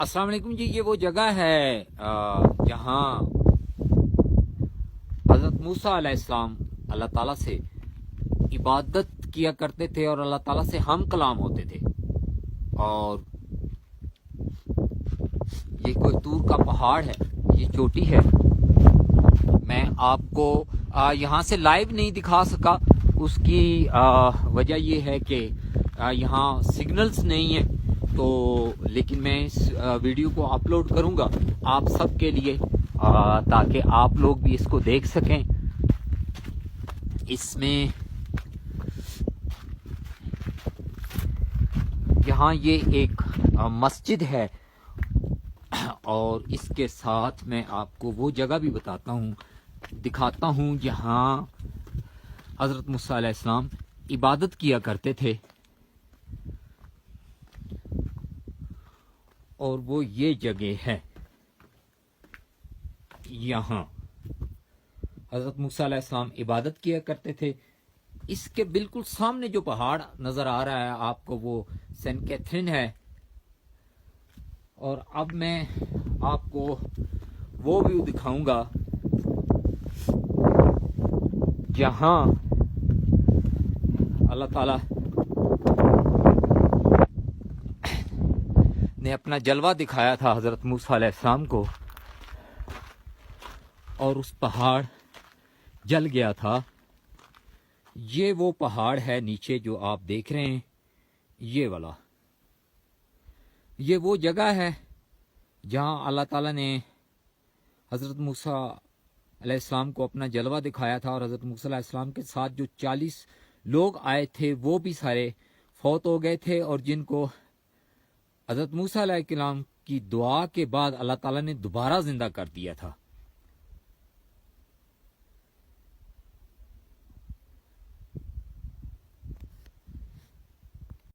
السلام علیکم جی، یہ وہ جگہ ہے جہاں حضرت موسیٰ علیہ السلام اللہ تعالیٰ سے عبادت کیا کرتے تھے اور اللہ تعالیٰ سے ہم کلام ہوتے تھے. اور یہ کوئی طور کا پہاڑ ہے، یہ چوٹی ہے. میں آپ کو یہاں سے لائیو نہیں دکھا سکا. اس کی وجہ یہ ہے کہ یہاں سگنلز نہیں ہیں، تو لیکن میں اس ویڈیو کو اپلوڈ کروں گا آپ سب کے لیے تاکہ آپ لوگ بھی اس کو دیکھ سکیں. اس میں یہاں یہ ایک مسجد ہے اور اس کے ساتھ میں آپ کو وہ جگہ بھی دکھاتا ہوں جہاں حضرت موسیٰ علیہ السلام عبادت کیا کرتے تھے. اور وہ یہ جگہ ہے، یہاں حضرت موسیٰ علیہ السلام عبادت کیا کرتے تھے. اس کے بالکل سامنے جو پہاڑ نظر آ رہا ہے آپ کو، وہ سینٹ کیتھرین ہے. اور اب میں آپ کو وہ ویو دکھاؤں گا جہاں اللہ تعالی نے اپنا جلوہ دکھایا تھا حضرت موسیٰ علیہ السلام کو، اور اس پہاڑ جل گیا تھا. یہ وہ پہاڑ ہے نیچے جو آپ دیکھ رہے ہیں، یہ والا. یہ وہ جگہ ہے جہاں اللہ تعالیٰ نے حضرت موسیٰ علیہ السلام کو اپنا جلوہ دکھایا تھا. اور حضرت موسیٰ علیہ السلام کے ساتھ جو 40 لوگ آئے تھے وہ بھی سارے فوت ہو گئے تھے، اور جن کو حضرت موسیٰ علیہ السلام کی دعا کے بعد اللہ تعالیٰ نے دوبارہ زندہ کر دیا تھا.